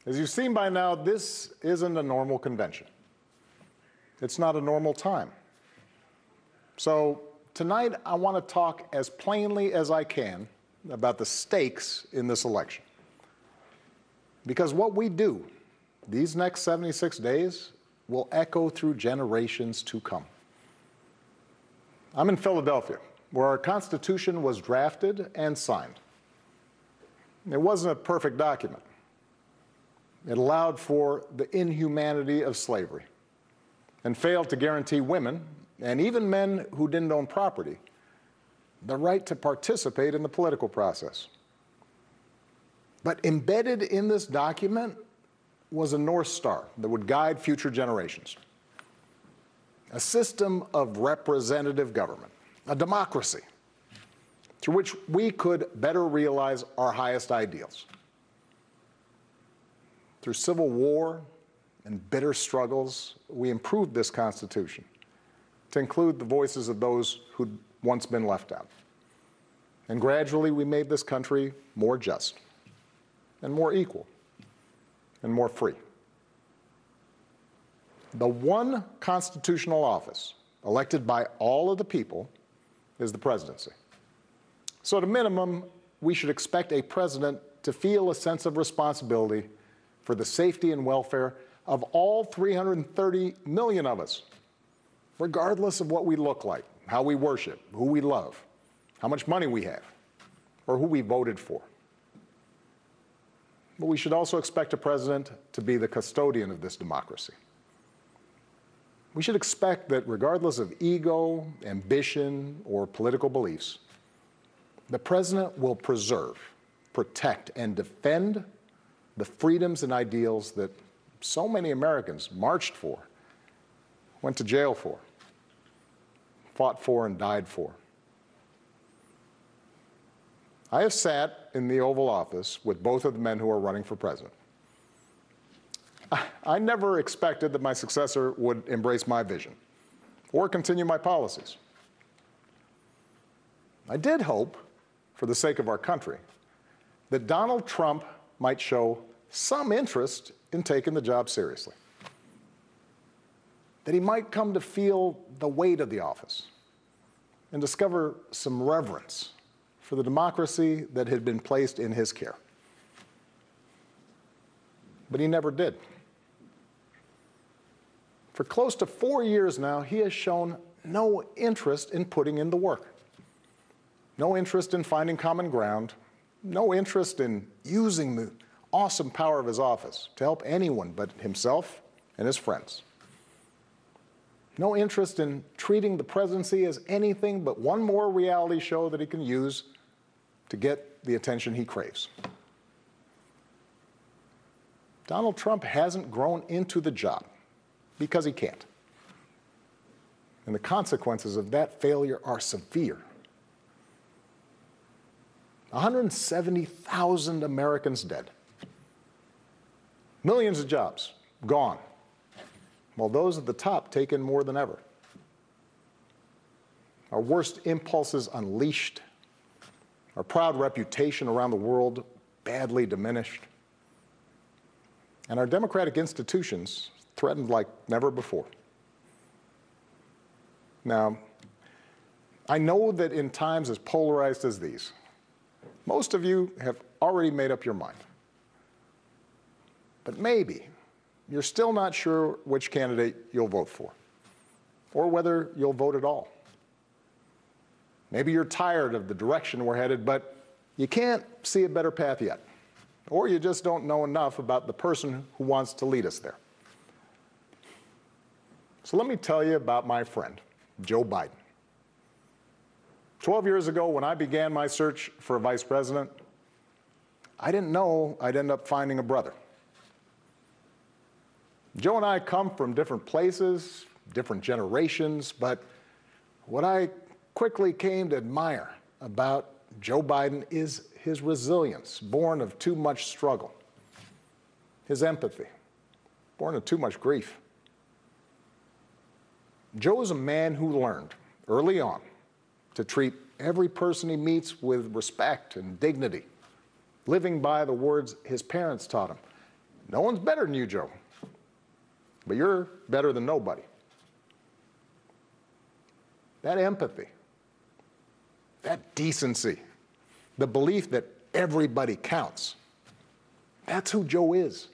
As you've seen by now, this isn't a normal convention. It's not a normal time. So tonight, I want to talk as plainly as I can about the stakes in this election. Because what we do these next 76 days will echo through generations to come. I'm in Philadelphia, where our Constitution was drafted and signed. It wasn't a perfect document. It allowed for the inhumanity of slavery and failed to guarantee women, and even men who didn't own property, the right to participate in the political process. But embedded in this document was a North Star that would guide future generations. A system of representative government, a democracy, through which we could better realize our highest ideals. Through civil war and bitter struggles, we improved this Constitution to include the voices of those who'd once been left out. And gradually, we made this country more just and more equal and more free. The one constitutional office elected by all of the people is the presidency. So at a minimum, we should expect a president to feel a sense of responsibility for the safety and welfare of all 330 million of us, regardless of what we look like, how we worship, who we love, how much money we have, or who we voted for. But we should also expect a president to be the custodian of this democracy. We should expect that regardless of ego, ambition, or political beliefs, the president will preserve, protect, and defend the freedoms and ideals that so many Americans marched for, went to jail for, fought for, and died for. I have sat in the Oval Office with both of the men who are running for president. I never expected that my successor would embrace my vision or continue my policies. I did hope, for the sake of our country, that Donald Trump might show some interest in taking the job seriously, that he might come to feel the weight of the office and discover some reverence for the democracy that had been placed in his care. But he never did. For close to 4 years now, he has shown no interest in putting in the work, no interest in finding common ground, no interest in using the awesome power of his office to help anyone but himself and his friends. No interest in treating the presidency as anything but one more reality show that he can use to get the attention he craves. Donald Trump hasn't grown into the job because he can't. And the consequences of that failure are severe. 170,000 Americans dead. Millions of jobs gone, while those at the top take in more than ever. Our worst impulses unleashed, our proud reputation around the world badly diminished, and our democratic institutions threatened like never before. Now, I know that in times as polarized as these, most of you have already made up your mind. But maybe you're still not sure which candidate you'll vote for, or whether you'll vote at all. Maybe you're tired of the direction we're headed, but you can't see a better path yet, or you just don't know enough about the person who wants to lead us there. So let me tell you about my friend, Joe Biden. 12 years ago, when I began my search for a vice president, I didn't know I'd end up finding a brother. Joe and I come from different places, different generations, but what I quickly came to admire about Joe Biden is his resilience, born of too much struggle, his empathy, born of too much grief. Joe is a man who learned early on to treat every person he meets with respect and dignity, living by the words his parents taught him. No one's better than you, Joe. But you're better than nobody. That empathy, that decency, the belief that everybody counts, that's who Joe is.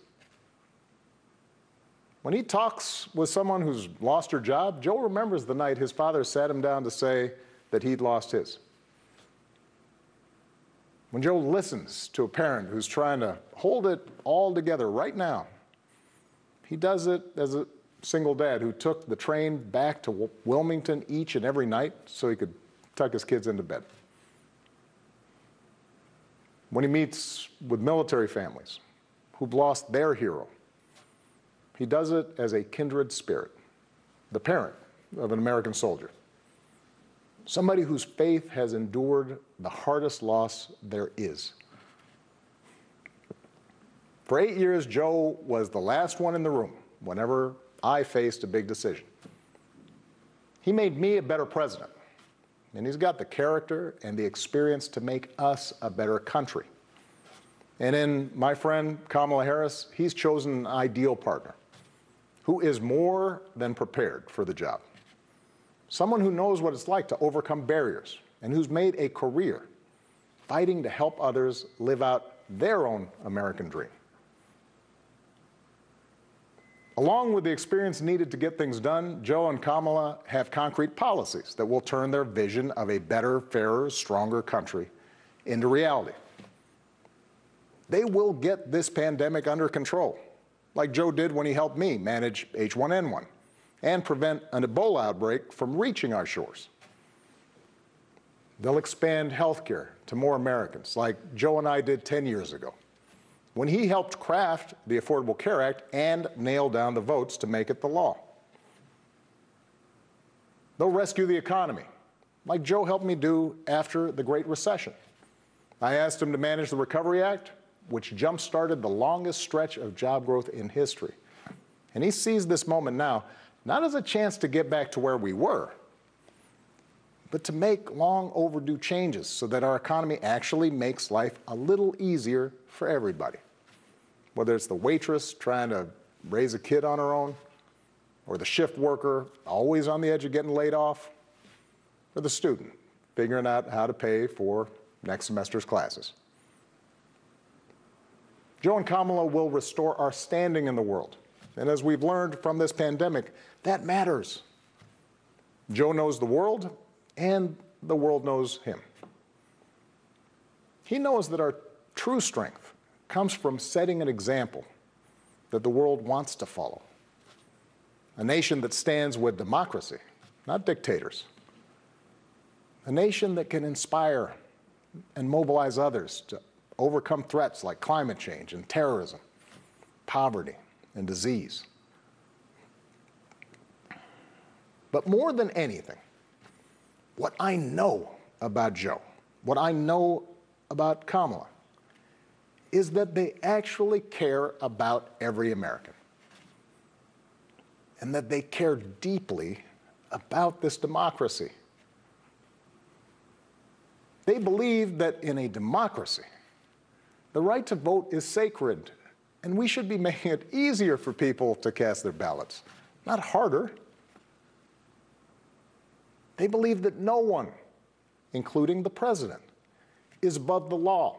When he talks with someone who's lost her job, Joe remembers the night his father sat him down to say that he'd lost his. When Joe listens to a parent who's trying to hold it all together right now, he does it as a single dad who took the train back to Wilmington each and every night so he could tuck his kids into bed. When he meets with military families who've lost their hero, he does it as a kindred spirit, the parent of an American soldier, somebody whose faith has endured the hardest loss there is. For 8 years, Joe was the last one in the room whenever I faced a big decision. He made me a better president, and he's got the character and the experience to make us a better country. And in my friend Kamala Harris, he's chosen an ideal partner who is more than prepared for the job. Someone who knows what it's like to overcome barriers and who's made a career fighting to help others live out their own American dream. Along with the experience needed to get things done, Joe and Kamala have concrete policies that will turn their vision of a better, fairer, stronger country into reality. They will get this pandemic under control, like Joe did when he helped me manage H1N1 and prevent an Ebola outbreak from reaching our shores. They'll expand health care to more Americans, like Joe and I did 10 years ago, when he helped craft the Affordable Care Act and nail down the votes to make it the law. They'll rescue the economy, like Joe helped me do after the Great Recession. I asked him to manage the Recovery Act, which jump-started the longest stretch of job growth in history. And he sees this moment now, not as a chance to get back to where we were, but to make long overdue changes so that our economy actually makes life a little easier for everybody. Whether it's the waitress trying to raise a kid on her own, or the shift worker always on the edge of getting laid off, or the student figuring out how to pay for next semester's classes. Joe and Kamala will restore our standing in the world. And as we've learned from this pandemic, that matters. Joe knows the world, and the world knows him. He knows that our true strength comes from setting an example that the world wants to follow. A nation that stands with democracy, not dictators. A nation that can inspire and mobilize others to overcome threats like climate change and terrorism, poverty and disease. But more than anything, what I know about Joe, what I know about Kamala, is that they actually care about every American, and that they care deeply about this democracy. They believe that in a democracy, the right to vote is sacred, and we should be making it easier for people to cast their ballots, not harder. They believe that no one, including the president, is above the law,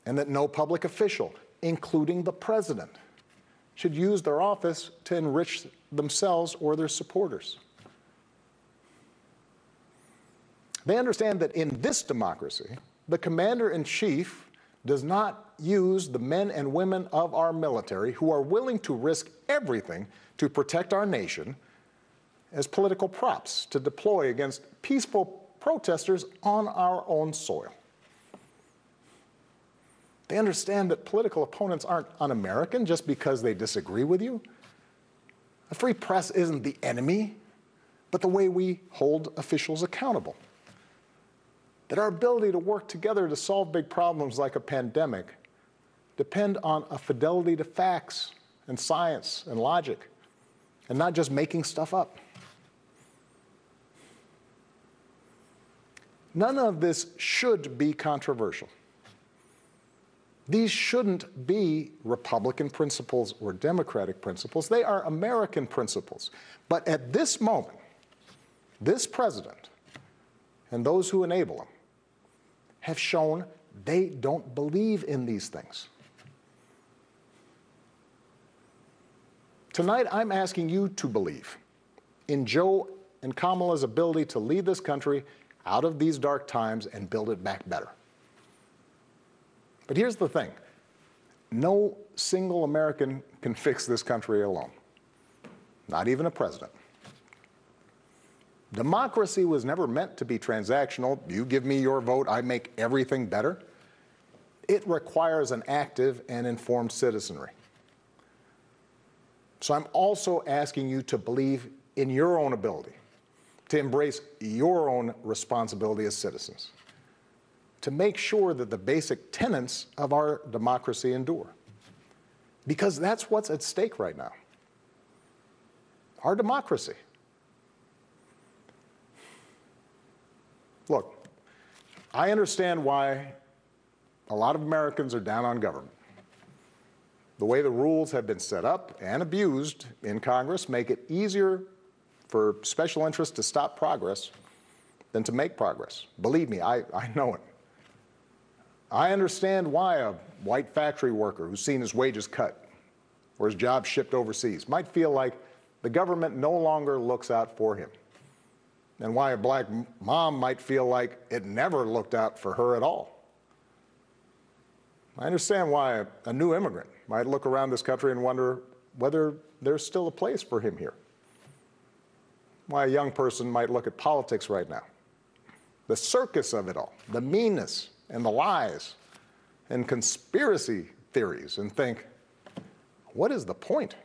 and that no public official, including the president, should use their office to enrich themselves or their supporters. They understand that in this democracy, the commander-in-chief does not use the men and women of our military who are willing to risk everything to protect our nation as political props to deploy against peaceful protesters on our own soil. They understand that political opponents aren't un-American just because they disagree with you. A free press isn't the enemy, but the way we hold officials accountable. That our ability to work together to solve big problems like a pandemic depend on a fidelity to facts and science and logic, and not just making stuff up. None of this should be controversial. These shouldn't be Republican principles or Democratic principles. They are American principles. But at this moment, this president and those who enable him have shown they don't believe in these things. Tonight, I'm asking you to believe in Joe and Kamala's ability to lead this country out of these dark times and build it back better. But here's the thing. No single American can fix this country alone, not even a president. Democracy was never meant to be transactional. You give me your vote, I make everything better. It requires an active and informed citizenry. So I'm also asking you to believe in your own ability, to embrace your own responsibility as citizens, to make sure that the basic tenets of our democracy endure. Because that's what's at stake right now. Our democracy. Look, I understand why a lot of Americans are down on government. The way the rules have been set up and abused in Congress make it easier for special interests to stop progress than to make progress. Believe me, I know it. I understand why a white factory worker who's seen his wages cut or his job shipped overseas might feel like the government no longer looks out for him, and why a black mom might feel like it never looked out for her at all. I understand why a new immigrant might look around this country and wonder whether there's still a place for him here. Why a young person might look at politics right now, the circus of it all, the meanness and the lies and conspiracy theories, and think, what is the point?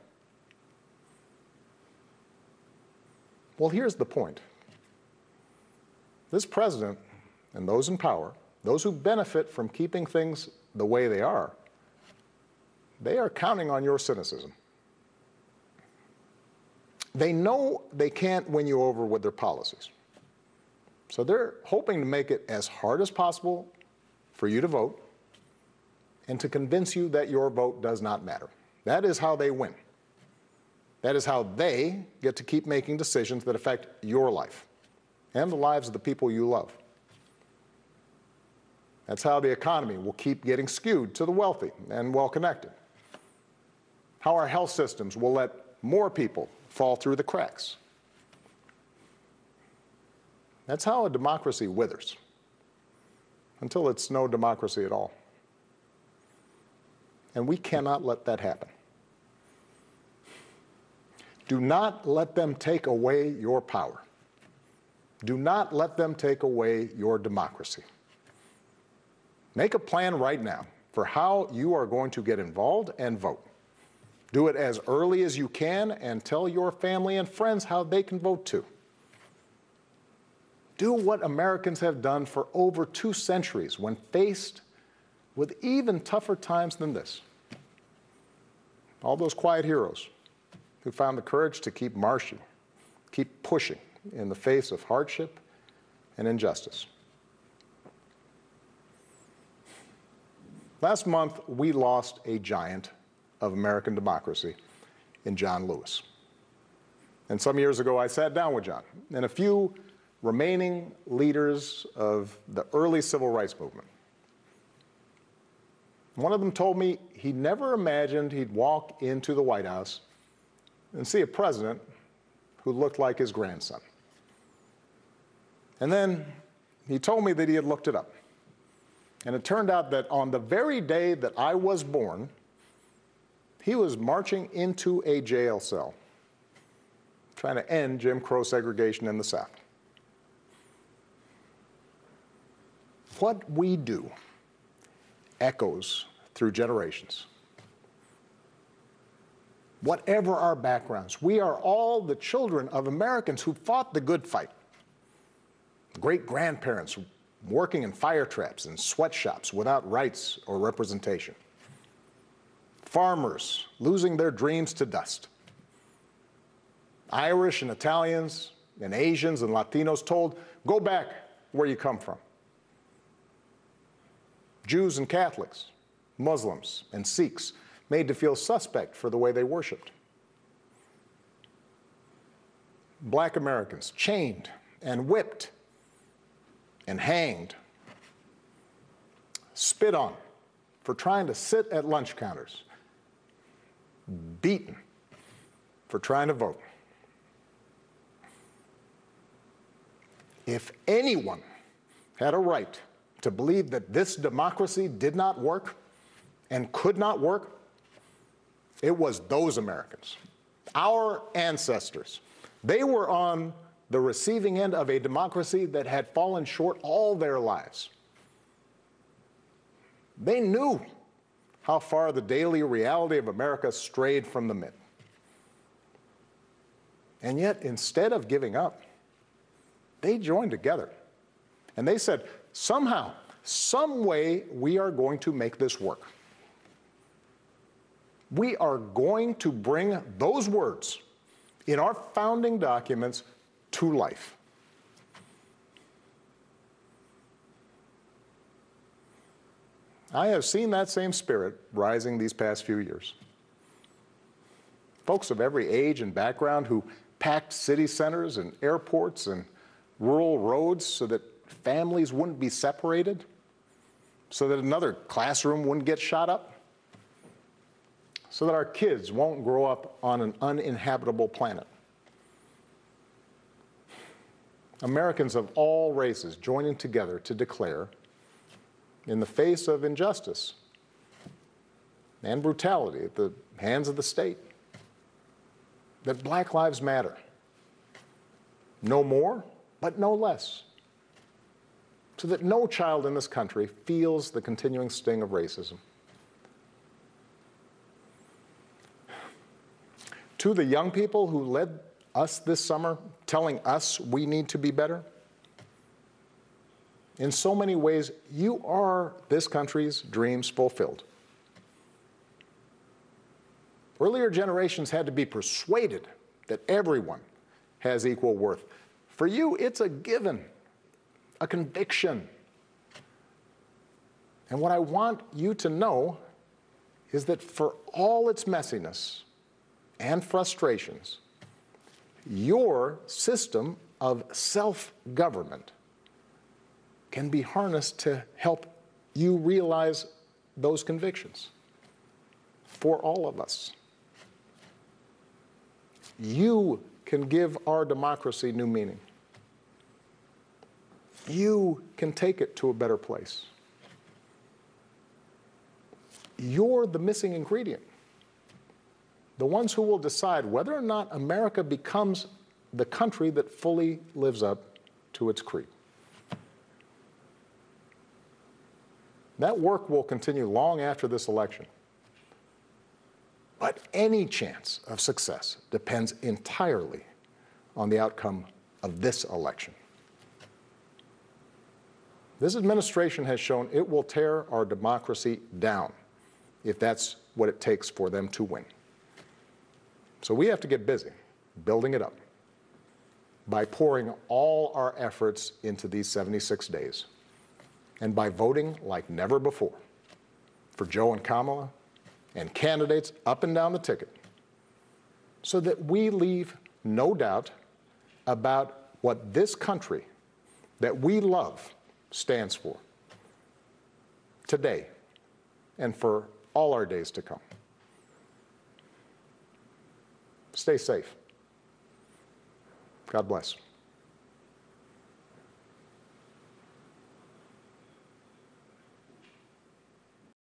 Well, here's the point. This president and those in power, those who benefit from keeping things the way they are counting on your cynicism. They know they can't win you over with their policies. So they're hoping to make it as hard as possible for you to vote and to convince you that your vote does not matter. That is how they win. That is how they get to keep making decisions that affect your life and the lives of the people you love. That's how the economy will keep getting skewed to the wealthy and well-connected. How our health systems will let more people fall through the cracks. That's how a democracy withers, until it's no democracy at all. And we cannot let that happen. Do not let them take away your power. Do not let them take away your democracy. Make a plan right now for how you are going to get involved and vote. Do it as early as you can and tell your family and friends how they can vote too. Do what Americans have done for over 2 centuries when faced with even tougher times than this. All those quiet heroes who found the courage to keep marching, keep pushing in the face of hardship and injustice. Last month, we lost a giant of American democracy in John Lewis. And some years ago, I sat down with John and a few remaining leaders of the early civil rights movement. One of them told me he never imagined he'd walk into the White House and see a president who looked like his grandson. And then he told me that he had looked it up. And it turned out that on the very day that I was born, he was marching into a jail cell, trying to end Jim Crow segregation in the South. What we do echoes through generations. Whatever our backgrounds, we are all the children of Americans who fought the good fight. Great-grandparents working in fire traps and sweatshops without rights or representation. Farmers losing their dreams to dust. Irish and Italians and Asians and Latinos told, go back where you come from. Jews and Catholics Muslims, and Sikhs made to feel suspect for the way they worshiped. Black Americans chained and whipped and hanged, spit on for trying to sit at lunch counters, beaten for trying to vote. If anyone had a right to believe that this democracy did not work and could not work, it was those Americans, our ancestors. They were on the receiving end of a democracy that had fallen short all their lives. They knew how far the daily reality of America strayed from the myth. And yet, instead of giving up, they joined together. And they said, somehow, some way, we are going to make this work. We are going to bring those words in our founding documents to life. I have seen that same spirit rising these past few years. Folks of every age and background who packed city centers and airports and rural roads so that families wouldn't be separated, so that another classroom wouldn't get shot up, so that our kids won't grow up on an uninhabitable planet. Americans of all races joining together to declare, in the face of injustice and brutality at the hands of the state, that Black lives matter. No more, but no less. So that no child in this country feels the continuing sting of racism. To the young people who led us this summer, telling us we need to be better, in so many ways, you are this country's dreams fulfilled. Earlier generations had to be persuaded that everyone has equal worth. For you, it's a given, a conviction. And what I want you to know is that for all its messiness and frustrations, your system of self-government can be harnessed to help you realize those convictions for all of us. You can give our democracy new meaning. You can take it to a better place. You're the missing ingredient. The ones who will decide whether or not America becomes the country that fully lives up to its creed. That work will continue long after this election. But any chance of success depends entirely on the outcome of this election. This administration has shown it will tear our democracy down if that's what it takes for them to win. So we have to get busy building it up by pouring all our efforts into these 76 days and by voting like never before for Joe and Kamala and candidates up and down the ticket so that we leave no doubt about what this country that we love stands for today and for all our days to come. Stay safe. God bless.